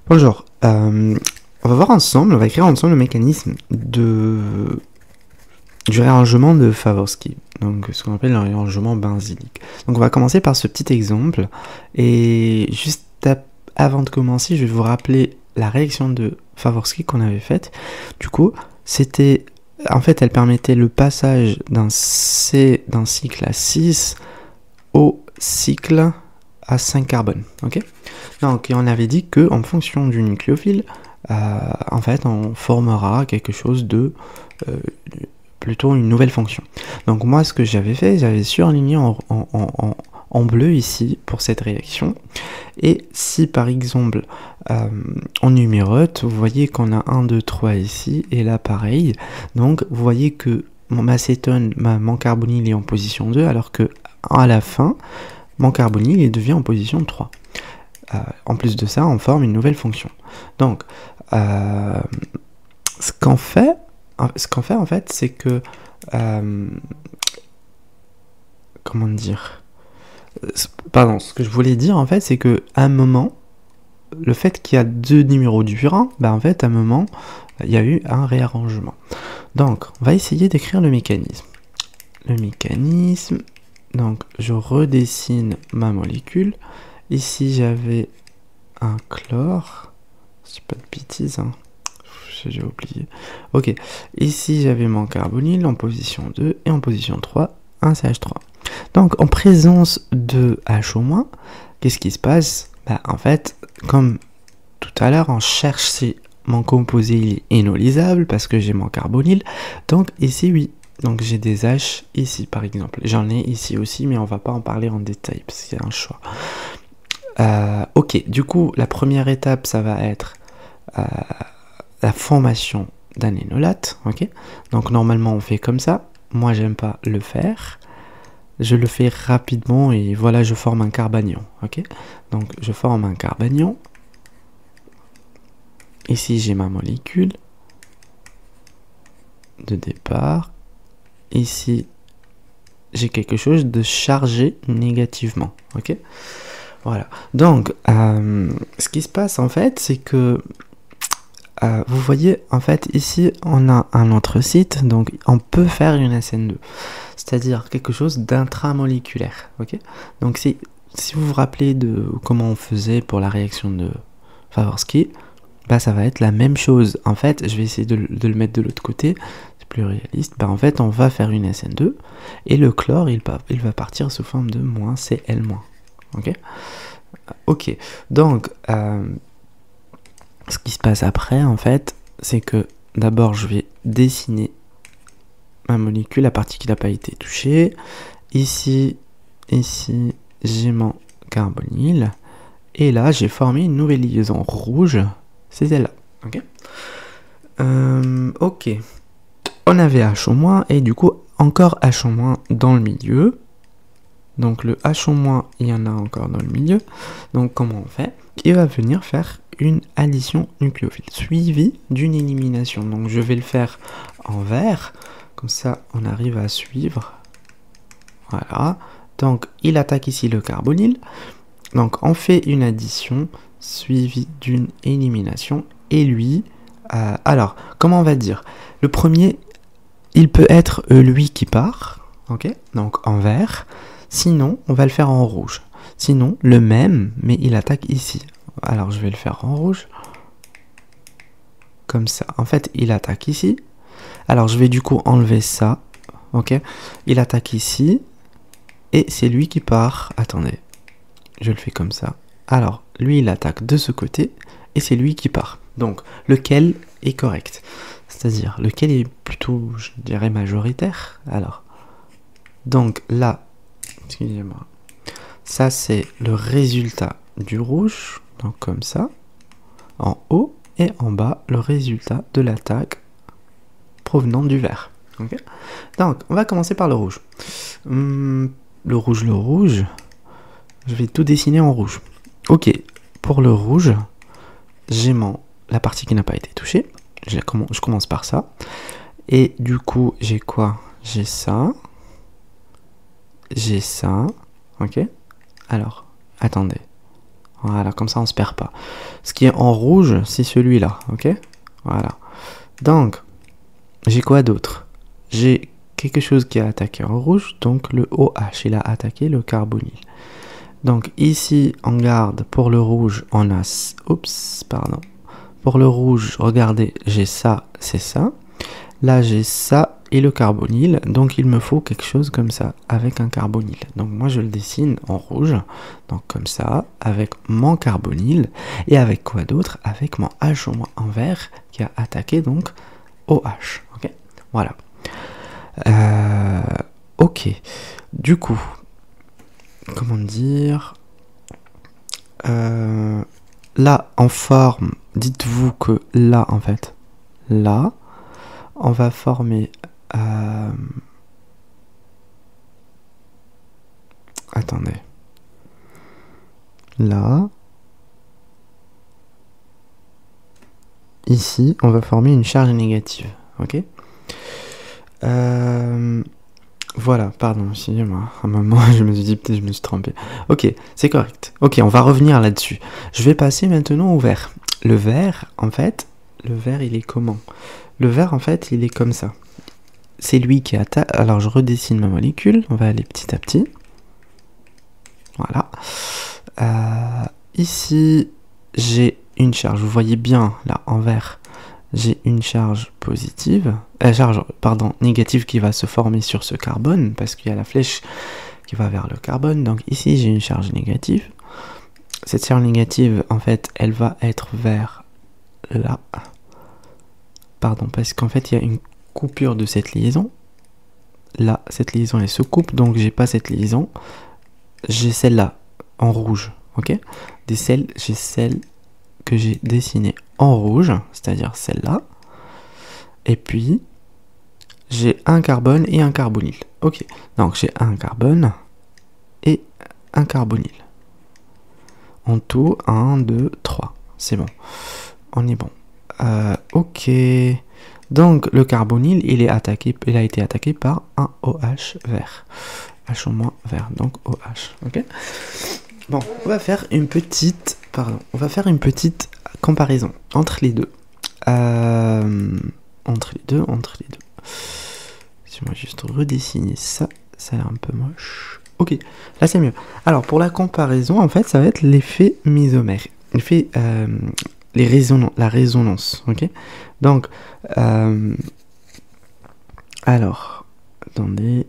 Bonjour, on va voir ensemble, on va écrire ensemble le mécanisme du réarrangement de Favorsky, donc ce qu'on appelle le réarrangement benzylique. Donc on va commencer par ce petit exemple, et juste avant de commencer, je vais vous rappeler la réaction de Favorsky qu'on avait faite. Du coup, en fait, elle permettait le passage d'un cycle à 6 au cycle à 5 carbone, ok. Donc, on avait dit que en fonction du nucléophile, en fait, on formera quelque chose de plutôt une nouvelle fonction. Donc moi, ce que j'avais fait, j'avais surligné en bleu ici pour cette réaction. Et si par exemple on numérote, vous voyez qu'on a 1, 2, 3 ici, et là pareil. Donc vous voyez que mon acétone, mon carbonyle est en position 2, alors que à la fin, mon carbonyle il devient en position 3. En plus de ça, on forme une nouvelle fonction. Donc, ce qu'on fait en fait, c'est que comment dire, pardon, ce que je voulais dire en fait, c'est que à un moment, le fait qu'il y a deux numéros différents, en fait, à un moment, il y a eu un réarrangement. Donc, on va essayer d'écrire le mécanisme. Le mécanisme, donc je redessine ma molécule. Ici, j'avais un chlore. C'est pas de bêtises, hein. J'ai oublié. Ok. Ici, j'avais mon carbonyle en position 2 et en position 3, un CH3. Donc, en présence de H-, qu'est-ce qui se passe? En fait, comme tout à l'heure, on cherche si mon composé il est énolisable parce que j'ai mon carbonyle. Donc, ici, oui. Donc, j'ai des H ici, par exemple. J'en ai ici aussi, mais on va pas en parler en détail parce qu'il y a un choix. Ok, du coup, la première étape, ça va être la formation d'un énolate. Ok, donc normalement, on fait comme ça. Moi, j'aime pas le faire. Je le fais rapidement et voilà, je forme un carbanion. Ok, donc je forme un carbanion. Ici, j'ai ma molécule de départ. Ici, j'ai quelque chose de chargé négativement. Ok, voilà. Donc, ce qui se passe en fait, c'est que vous voyez, en fait, ici, on a un anthracite, donc on peut faire une SN2, c'est-à-dire quelque chose d'intramoléculaire, ok. Donc si vous vous rappelez de comment on faisait pour la réaction de Favorsky, ça va être la même chose. En fait, je vais essayer de le mettre de l'autre côté, c'est plus réaliste. En fait, on va faire une SN2, et le chlore, il va partir sous forme de -Cl-, ok. Ok, donc ce qui se passe après, en fait, c'est que d'abord, je vais dessiner ma molécule, la partie qui n'a pas été touchée. Ici, j'ai mon carbonyle. Et là, j'ai formé une nouvelle liaison rouge. C'est celle-là. Ok. Ok. On avait H-, et du coup, encore H- dans le milieu. Donc le H-, il y en a encore dans le milieu. Donc comment on fait? Il va venir faire une addition nucléophile suivie d'une élimination. Donc je vais le faire en vert, comme ça on arrive à suivre. Voilà. Donc il attaque ici le carbonyle. Donc on fait une addition suivie d'une élimination. Et lui, alors comment on va dire? Le premier, il peut être lui qui part. Ok, donc en vert. Sinon, on va le faire en rouge. Sinon, le même, mais il attaque ici. Alors, je vais le faire en rouge. Comme ça. En fait, il attaque ici. Alors, je vais du coup enlever ça. Ok. Il attaque ici. Et c'est lui qui part. Attendez. Je le fais comme ça. Alors, lui, il attaque de ce côté. Et c'est lui qui part. Donc, lequel est correct? C'est-à-dire, lequel est plutôt, je dirais, majoritaire? Alors, donc là, excusez-moi. Ça, c'est le résultat du rouge, donc comme ça, en haut, et en bas, le résultat de l'attaque provenant du vert. Okay, donc, on va commencer par le rouge. Le rouge, je vais tout dessiner en rouge. Ok, pour le rouge, j'ai la partie qui n'a pas été touchée. Je commence par ça. Et du coup, j'ai quoi? J'ai ça. J'ai ça. Ok. Alors, attendez. Voilà, comme ça on se perd pas. Ce qui est en rouge, c'est celui-là, ok? Voilà. Donc, j'ai quoi d'autre? J'ai quelque chose qui a attaqué en rouge, donc le OH, il a attaqué le carbonyle. Donc ici, on garde pour le rouge, on a... Oups, pardon. Pour le rouge, regardez, j'ai ça, c'est ça. Là, j'ai ça et le carbonyle. Donc, il me faut quelque chose comme ça, avec un carbonyle. Donc, moi, je le dessine en rouge. Donc, comme ça, avec mon carbonyle. Et avec quoi d'autre? Avec mon H en vert qui a attaqué, donc, OH. Ok, voilà. Ok. Du coup, comment dire... là, en forme, dites-vous que là, en fait, là, on va former... attendez. Là. Ici, on va former une charge négative. Ok. Voilà, pardon, excusez-moi. À un moment, je me suis dit, peut-être je me suis trompé. Ok, c'est correct. Ok, on va revenir là-dessus. Je vais passer maintenant au vert. Le vert, en fait, le vert, il est comment? Le vert, en fait, il est comme ça. C'est lui qui attaque. Alors, je redessine ma molécule. On va aller petit à petit. Voilà. Ici, j'ai une charge. Vous voyez bien, là, en vert, j'ai une charge positive. Négative qui va se former sur ce carbone, parce qu'il y a la flèche qui va vers le carbone. Donc ici, j'ai une charge négative. Cette charge négative, en fait, elle va être vers là. Pardon, parce qu'en fait, il y a une coupure de cette liaison. Là, cette liaison, elle se coupe, donc j'ai pas cette liaison. J'ai celle-là, en rouge, ok? J'ai celle que j'ai dessinée en rouge, c'est-à-dire celle-là. Et puis, j'ai un carbone et un carbonyle. Ok, donc j'ai un carbone et un carbonyle. En tout, 1, 2, 3. C'est bon. On est bon. Ok. Donc, le carbonyle, il a été attaqué par un OH vert. H au moins vert, donc OH. Ok. Bon, on va faire une petite comparaison entre les deux. Entre les deux. Laissez-moi juste redessiner ça. Ça a l'air un peu moche. Ok, là c'est mieux. Alors pour la comparaison, en fait, ça va être l'effet misomère. L'effet, la résonance. Ok. Donc, alors, attendez,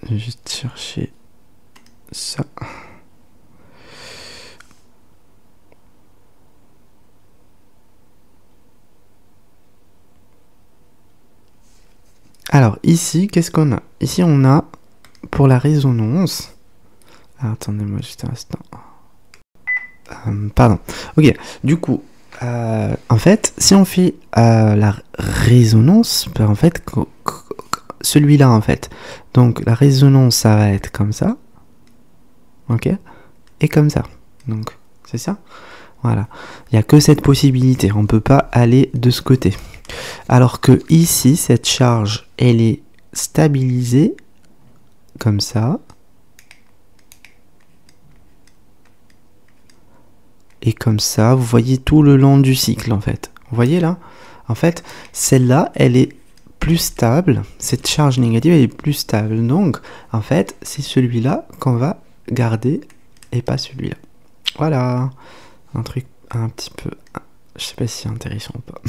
je vais juste chercher ça. Alors ici, qu'est-ce qu'on a? Ici on a, pour la résonance... Ah, attendez-moi juste un instant. Pardon. Ok, du coup, en fait, si on fait la résonance, ben, en fait, celui-là, en fait. Donc la résonance, ça va être comme ça. Ok? Et comme ça. Donc, c'est ça? Voilà. Il n'y a que cette possibilité. On ne peut pas aller de ce côté. Alors que ici, cette charge, elle est stabilisée comme ça. Et comme ça, vous voyez tout le long du cycle en fait. Vous voyez là? En fait, celle-là, elle est plus stable. Cette charge négative, elle est plus stable. Donc, en fait, c'est celui-là qu'on va garder et pas celui-là. Voilà. Un truc un petit peu... Je sais pas si c'est intéressant ou pas.